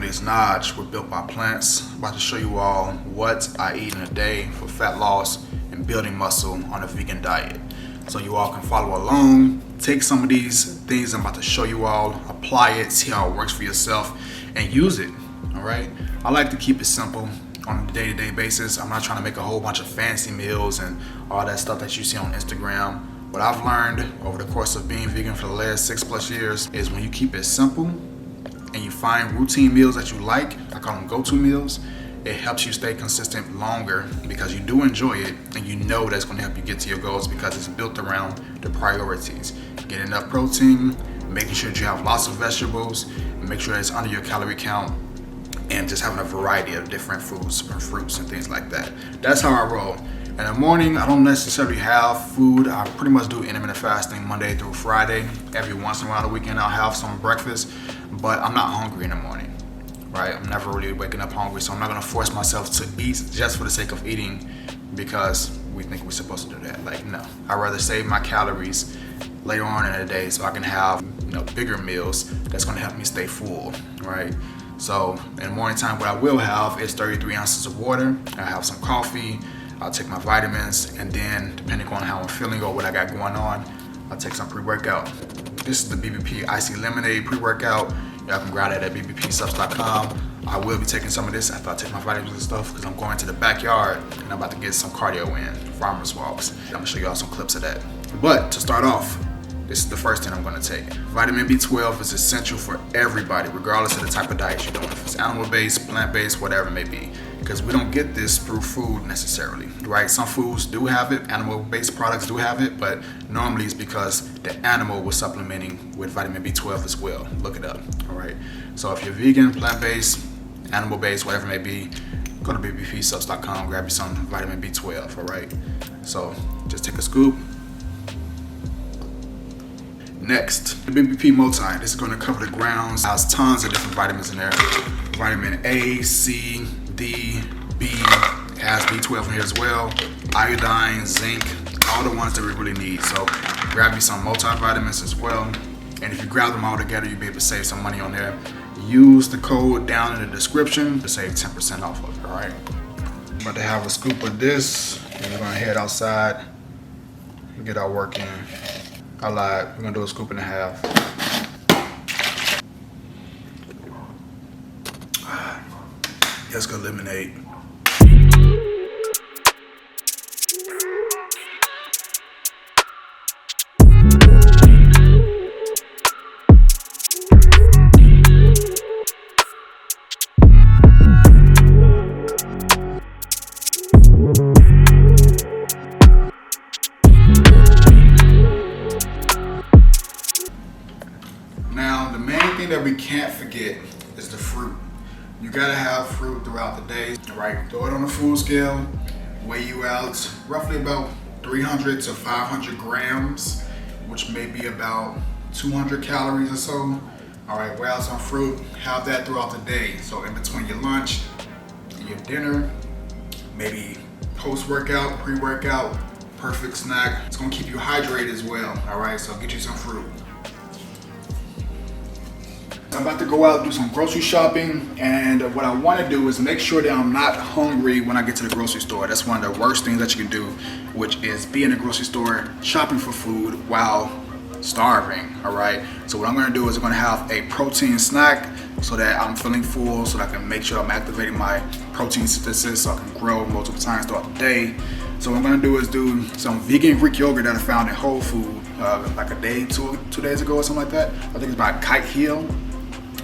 is Naj. We're built by plants. I'm about to show you all what I eat in a day for fat loss and building muscle on a vegan diet. So you all can follow along, take some of these things I'm about to show you all, apply it, see how it works for yourself, and use it, all right? I like to keep it simple on a day-to-day basis. I'm not trying to make a whole bunch of fancy meals and all that stuff that you see on Instagram. What I've learned over the course of being vegan for the last 6+ years is when you keep it simple, and you find routine meals that you like, I call them go-to meals, it helps you stay consistent longer because you do enjoy it and you know that's going to help you get to your goals because it's built around the priorities. Get enough protein, making sure that you have lots of vegetables, make sure it's under your calorie count, and just having a variety of different foods and fruits and things like that. That's how I roll. In the morning, I don't necessarily have food. I pretty much do intermittent fasting Monday through Friday. Every once in a while, the weekend, I'll have some breakfast, but I'm not hungry in the morning, right? I'm never really waking up hungry, so I'm not gonna force myself to eat just for the sake of eating because we think we're supposed to do that. Like, no. I'd rather save my calories later on in the day so I can have, bigger meals that's gonna help me stay full, right? So in the morning time, what I will have is 33 ounces of water. I have some coffee. I'll take my vitamins, and then depending on how I'm feeling or what I got going on, I'll take some pre-workout. This is the BBP Icy Lemonade pre-workout. Y'all can grab that at bbpsubs.com. I will be taking some of this after I take my vitamins and stuff because I'm going to the backyard and I'm about to get some cardio in, farmer's walks. I'm gonna show y'all some clips of that. But to start off, this is the first thing I'm gonna take. Vitamin B12 is essential for everybody, regardless of the type of diet you're doing. If it's animal-based, plant-based, whatever it may be. Because we don't get this through food necessarily, right? Some foods do have it, animal-based products do have it, but normally it's because the animal was supplementing with vitamin B12 as well. Look it up, all right? So if you're vegan, plant-based, animal-based, whatever it may be, go to bbpsubs.com, grab you some vitamin B12, all right? So just take a scoop. Next, the BBP Multi. This is going to cover the grounds. It has tons of different vitamins in there. Vitamin A, C, D, B, it has B12 in here as well. Iodine, zinc, all the ones that we really need. So grab you some multivitamins as well. And if you grab them all together, you'll be able to save some money on there. Use the code down in the description to save 10% off of it, all right? I'm about to have a scoop of this, and we're gonna head outside and get our work in. I lied, we're gonna do a scoop and a half. Let's go lemonade. Now, the main thing that we can't forget is the fruit. You gotta have fruit throughout the day, right? Throw it on a food scale, weigh you out roughly about 300 to 500 grams, which may be about 200 calories or so. All right, weigh out some fruit, have that throughout the day. So in between your lunch and your dinner, maybe post-workout, pre-workout, perfect snack. It's gonna keep you hydrated as well, all right? So get you some fruit. I'm about to go out and do some grocery shopping, and what I want to do is make sure that I'm not hungry when I get to the grocery store. That's one of the worst things that you can do, which is be in the grocery store shopping for food while starving, all right? So what I'm going to do is I'm going to have a protein snack so that I'm feeling full, so that I can make sure I'm activating my protein synthesis so I can grow multiple times throughout the day. So what I'm going to do is do some vegan Greek yogurt that I found in Whole Foods like a day, two days ago or something like that. I think it's by Kite Hill.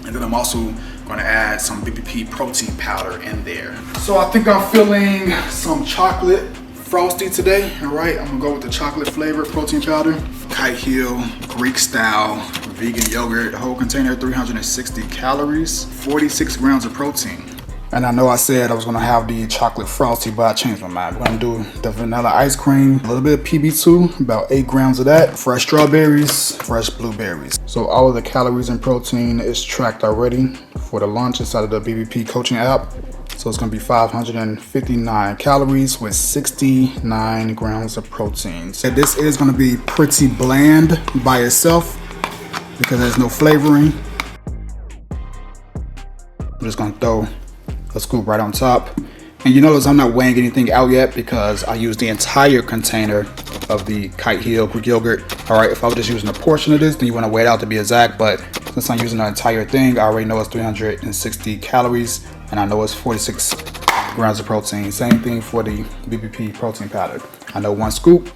And then I'm also going to add some BBP protein powder in there. So I think I'm feeling some chocolate frosty today. All right, I'm gonna go with the chocolate flavored protein powder. Kite Hill Greek style vegan yogurt. The whole container 360 calories, 46 grams of protein. And I know I said I was gonna have the chocolate frosty, but I changed my mind. We're gonna do the vanilla ice cream, a little bit of PB2, about 8 grams of that, fresh strawberries, fresh blueberries. So all of the calories and protein is tracked already for the lunch inside of the BBP coaching app. So it's gonna be 559 calories with 69 grams of protein. So this is gonna be pretty bland by itself because there's no flavoring. just gonna throw a scoop right on top. And you notice I'm not weighing anything out yet because I used the entire container of the Kite Hill Greek yogurt. All right, if I was just using a portion of this, then you want to weigh it out to be exact. But since I'm using the entire thing, I already know it's 360 calories, and I know it's 46 grams of protein. Same thing for the BBP protein powder. I know one scoop,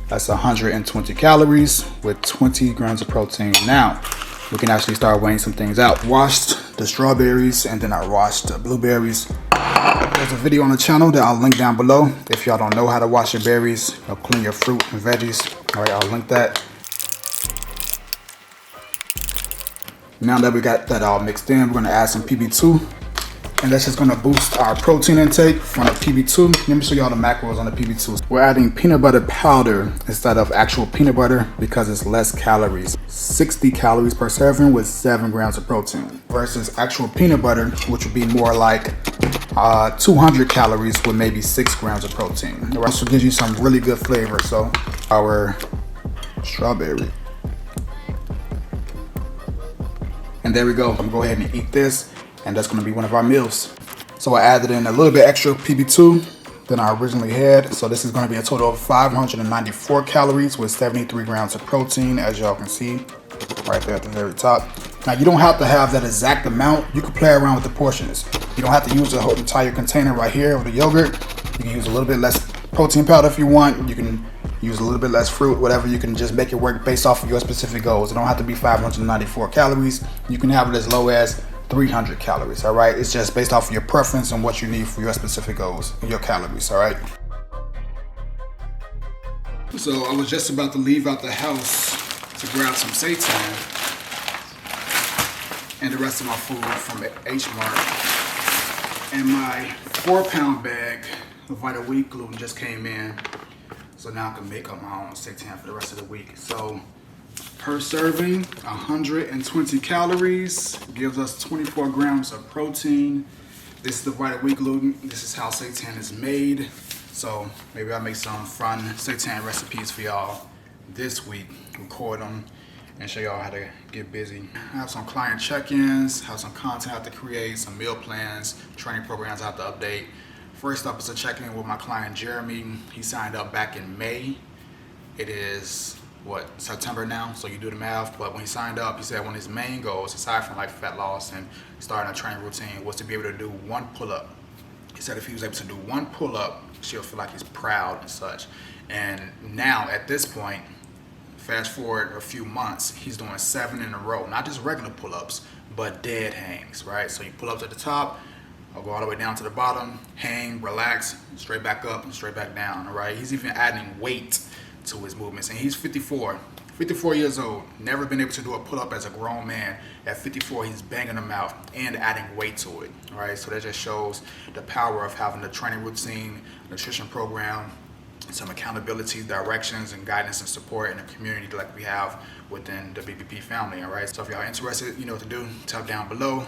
that's 120 calories with 20 grams of protein. Now, we can actually start weighing some things out. Washed the strawberries and then I washed the blueberries. There's a video on the channel that I'll link down below. If y'all don't know how to wash your berries, clean your fruit and veggies. All right, I'll link that. Now that we got that all mixed in, we're gonna add some PB2. And that's just gonna boost our protein intake from the PB2. Let me show y'all the macros on the PB2. We're adding peanut butter powder instead of actual peanut butter because it's less calories. 60 calories per serving with 7 grams of protein versus actual peanut butter, which would be more like 200 calories with maybe 6 grams of protein. It also gives you some really good flavor. So our strawberry. And there we go. I'm gonna go ahead and eat this. And that's gonna be one of our meals. So I added in a little bit extra PB2 than I originally had. So this is gonna be a total of 594 calories with 73 grams of protein, as y'all can see right there at the very top. Now you don't have to have that exact amount. You can play around with the portions. You don't have to use the whole entire container right here with the yogurt. You can use a little bit less protein powder if you want. You can use a little bit less fruit, whatever. You can just make it work based off of your specific goals. It don't have to be 594 calories. You can have it as low as 300 calories, all right? It's just based off of your preference and what you need for your specific goals and your calories, all right? So I was just about to leave out the house to grab some seitan and the rest of my food from H Mart. And my 4-pound bag of Vita Wheat gluten just came in. So now I can make up my own seitan for the rest of the week. So per serving, 120 calories, gives us 24 grams of protein. This is the Vita Wheat gluten. This is how seitan is made. So maybe I'll make some fun seitan recipes for y'all this week, record them, and show y'all how to get busy. I have some client check-ins, have some content I have to create, some meal plans, training programs I have to update. First up is a check-in with my client Jeremy. He signed up back in May. It is September now, so you do the math. But when he signed up, he said one of his main goals, aside from like fat loss and starting a training routine, was to be able to do one pull-up. He said if he was able to do one pull-up, she'll feel like he's proud and such. And now at this point, fast forward a few months, he's doing 7 in a row, not just regular pull-ups, but dead hangs, right? So you pull up to the top, I'll go all the way down to the bottom, hang, relax, straight back up and straight back down, all right? He's even adding weight to his movements, and he's 54 years old, never been able to do a pull-up as a grown man. At 54, he's banging them out and adding weight to it, all right? So that just shows the power of having a training routine, nutrition program, some accountability, directions, and guidance and support in the community like we have within the BBP family, all right? So if y'all interested, you know what to do, tap down below,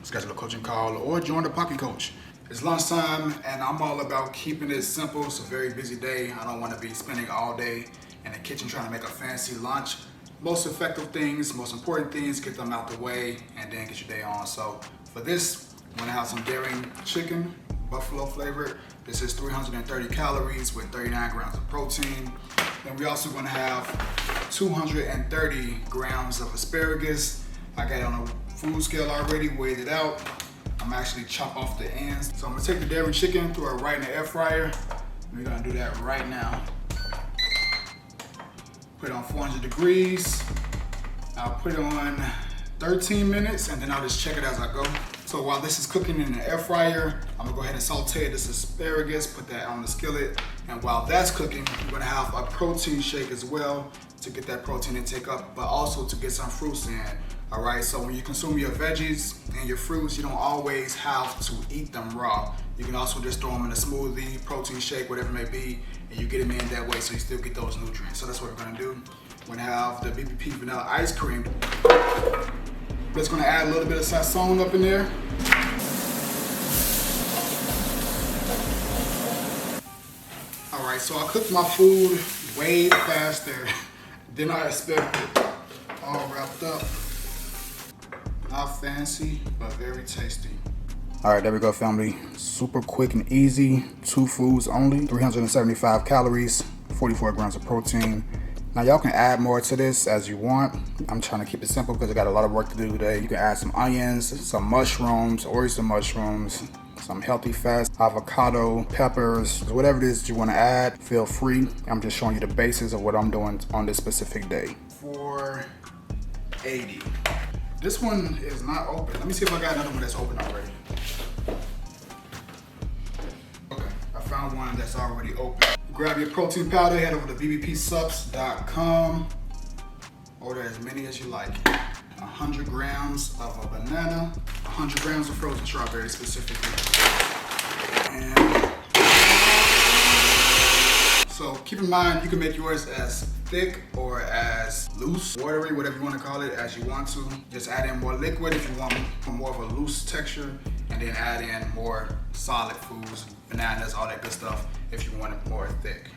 schedule a coaching call, or join the Pocket Coach. It's lunchtime, and I'm all about keeping it simple. It's a very busy day. I don't want to be spending all day in the kitchen trying to make a fancy lunch. Most effective things, most important things, get them out the way, and then get your day on. So for this, I'm gonna have some Daring chicken, buffalo flavored. This is 330 calories with 39 grams of protein. Then we also gonna have 230 grams of asparagus. I got it on a food scale already, weighed it out. I'm actually chop off the ends. So I'm gonna take the Daring chicken, throw it right in the air fryer. We're gonna do that right now. Put it on 400 degrees. I'll put it on 13 minutes and then I'll just check it as I go. So while this is cooking in the air fryer, I'm gonna go ahead and saute this asparagus, put that on the skillet. And while that's cooking, we're gonna have a protein shake as well to get that protein intake up, but also to get some fruits in. All right, so when you consume your veggies and your fruits, you don't always have to eat them raw. You can also just throw them in a smoothie, protein shake, whatever it may be, and you get them in that way so you still get those nutrients. So that's what we're gonna do. We're gonna have the BBP vanilla ice cream. Just gonna add a little bit of sazon up in there. All right, so I cooked my food way faster than I expected. All wrapped up. Not fancy, but very tasty. All right, there we go, family. Super quick and easy. 2 foods only. 375 calories, 44 grams of protein. Now y'all can add more to this as you want. I'm trying to keep it simple because I got a lot of work to do today. You can add some onions, some mushrooms, oyster mushrooms, some healthy fats, avocado, peppers, whatever it is you want to add, feel free. I'm just showing you the basis of what I'm doing on this specific day. 480. This one is not open. Let me see if I got another one that's open already. Okay, I found one that's already open. Grab your protein powder, head over to bbpsubs.com. Order as many as you like. 100 grams of a banana, 100 grams of frozen strawberries specifically. And so keep in mind, you can make yours as thick or as loose, watery, whatever you want to call it, as you want to. Just add in more liquid if you want more of a loose texture, and then add in more solid foods, bananas, all that good stuff if you want it more thick.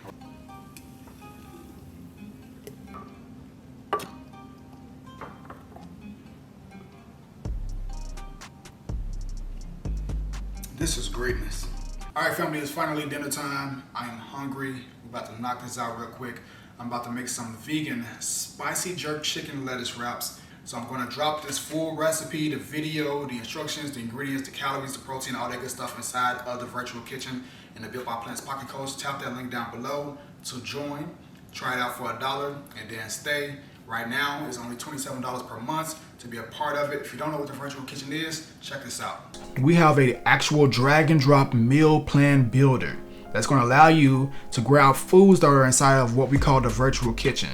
This is greatness. All right, family, it's finally dinner time. I am hungry. We're about to knock this out real quick. I'm about to make some vegan spicy jerk chicken lettuce wraps. So I'm gonna drop this full recipe, the video, the instructions, the ingredients, the calories, the protein, all that good stuff inside of the virtual kitchen in the Built by Plants pocket coach. Tap that link down below to join. Try it out for $1 and then stay. Right now, it's only $27 per month to be a part of it. If you don't know what the virtual kitchen is, check this out. We have an actual drag and drop meal plan builder that's going to allow you to grab foods that are inside of what we call the virtual kitchen.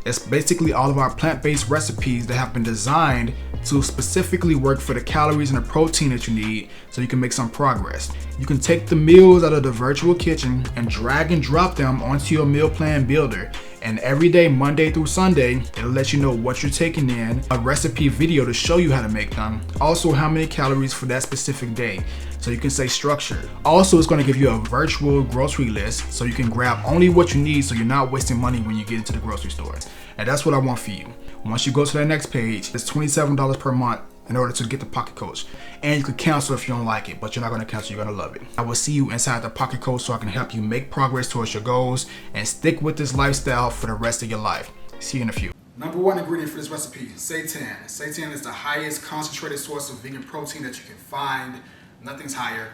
It's basically all of our plant-based recipes that have been designed to specifically work for the calories and the protein that you need so you can make some progress. You can take the meals out of the virtual kitchen and drag and drop them onto your meal plan builder. And every day, Monday through Sunday, it'll let you know what you're taking in, a recipe video to show you how to make them, also how many calories for that specific day, so you can stay structured. Also, it's going to give you a virtual grocery list so you can grab only what you need so you're not wasting money when you get into the grocery store. And that's what I want for you. Once you go to the next page, it's $27 per month in order to get the Pocket Coach. And you can cancel if you don't like it, but you're not going to cancel, you're going to love it. I will see you inside the Pocket Coach so I can help you make progress towards your goals and stick with this lifestyle for the rest of your life. See you in a few. Number 1 ingredient for this recipe, seitan. Seitan is the highest concentrated source of vegan protein that you can find. Nothing's higher.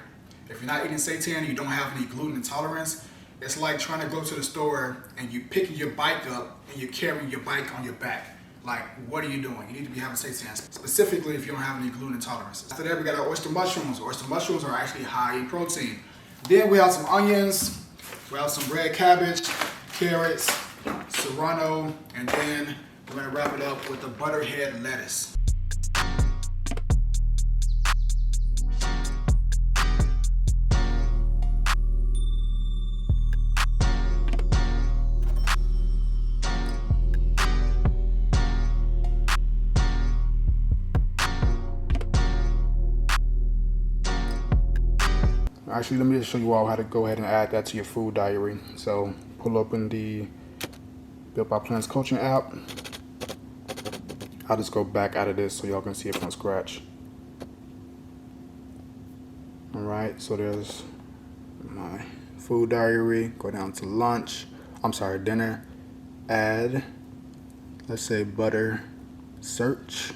If you're not eating seitan, you don't have any gluten intolerance. It's like trying to go to the store and you picking your bike up and you're carrying your bike on your back. Like, what are you doing? You need to be having seitan, specifically if you don't have any gluten intolerance. After that, we got our oyster mushrooms. Oyster mushrooms are actually high in protein. Then we have some onions, we have some red cabbage, carrots, serrano, and then we're gonna wrap it up with the butterhead lettuce. Actually, let me just show you all how to go ahead and add that to your food diary. So pull open the Built by Plants coaching app. I'll just go back out of this so y'all can see it from scratch. All right, so there's my food diary. Go down to lunch. I'm sorry, dinner. Add, let's say butter search.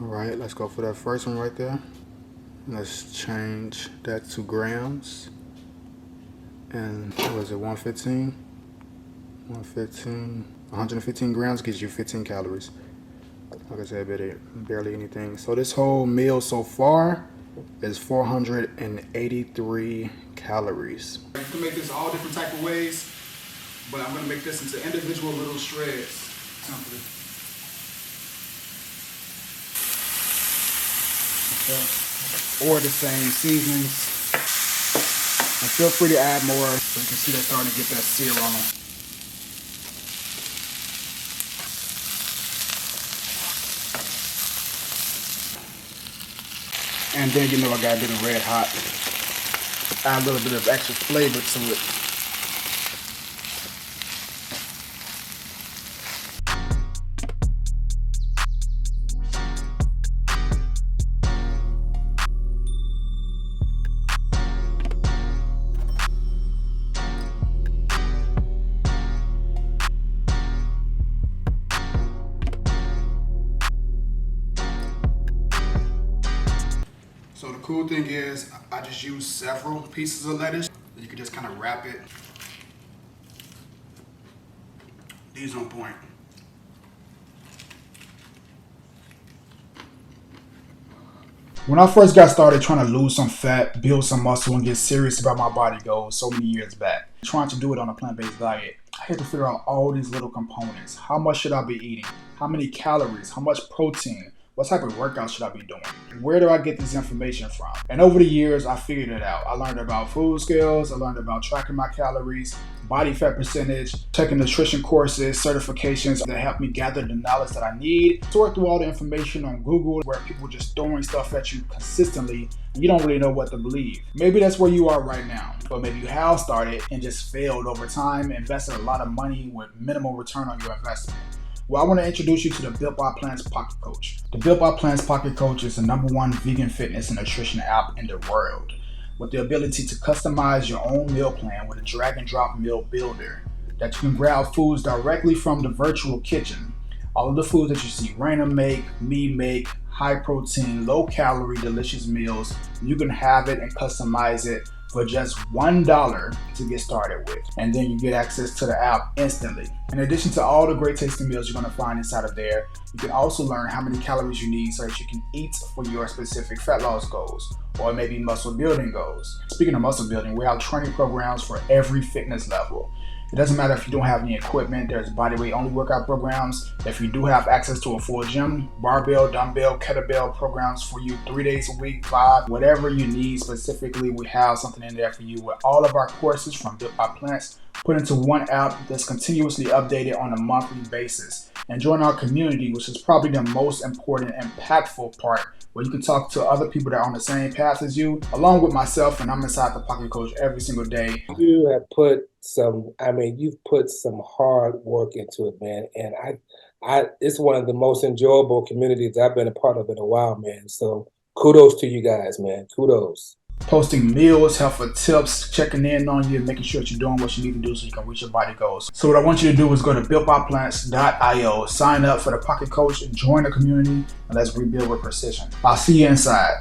All right, let's go for that first one right there. Let's change that to grams. And what was it, 115? 115 grams gives you 15 calories. Like I said, barely anything. So this whole meal so far is 483 calories. You can make this all different type of ways, but I'm gonna make this into individual little shreds. Simply. Okay. Or the same seasonings. And feel free to add more so you can see they're starting to get that sear on them. And then you know I got a little red hot. Add a little bit of extra flavor to it. cool thing is I just use several pieces of lettuce. You can just kind of wrap it. These on point. When I first got started trying to lose some fat, build some muscle, and get serious about my body goals so many years back, trying to do it on a plant-based diet, I had to figure out all these little components. How much should I be eating? How many calories? How much protein? What type of workout should I be doing? Where do I get this information from? And over the years, I figured it out. I learned about food scales. I learned about tracking my calories, body fat percentage, taking nutrition courses, certifications that help me gather the knowledge that I need. Sort through all the information on Google where people just throwing stuff at you consistently and you don't really know what to believe. Maybe that's where you are right now, but maybe you have started and just failed over time, invested a lot of money with minimal return on your investment. Well, I want to introduce you to the Built by Plants Pocket Coach. The Built by Plants Pocket Coach is the #1 vegan fitness and nutrition app in the world, with the ability to customize your own meal plan with a drag and drop meal builder that you can grab foods directly from the virtual kitchen. All of the foods that you see Raina make, me make, high protein, low calorie, delicious meals, you can have it and customize it for just $1 to get started with. And then you get access to the app instantly. In addition to all the great tasting meals you're gonna find inside of there, you can also learn how many calories you need so that you can eat for your specific fat loss goals or maybe muscle building goals. Speaking of muscle building, we have training programs for every fitness level. It doesn't matter if you don't have any equipment, there's bodyweight only workout programs. If you do have access to a full gym, barbell, dumbbell, kettlebell programs for you 3 days a week, 5, whatever you need specifically, we have something in there for you with all of our courses from Built by Plants put into one app that's continuously updated on a monthly basis. And join our community, which is probably the most important, impactful part, where you can talk to other people that are on the same path as you, along with myself, and I'm inside the Pocket Coach every single day. You have put you've put some hard work into it, man. And it's one of the most enjoyable communities I've been a part of in a while, man. So kudos to you guys, man. Kudos. Posting meals, helpful tips, checking in on you, making sure that you're doing what you need to do so you can reach your body goals. So what I want you to do is go to builtbyplants.io, sign up for the Pocket Coach, join the community, and let's rebuild with precision. I'll see you inside.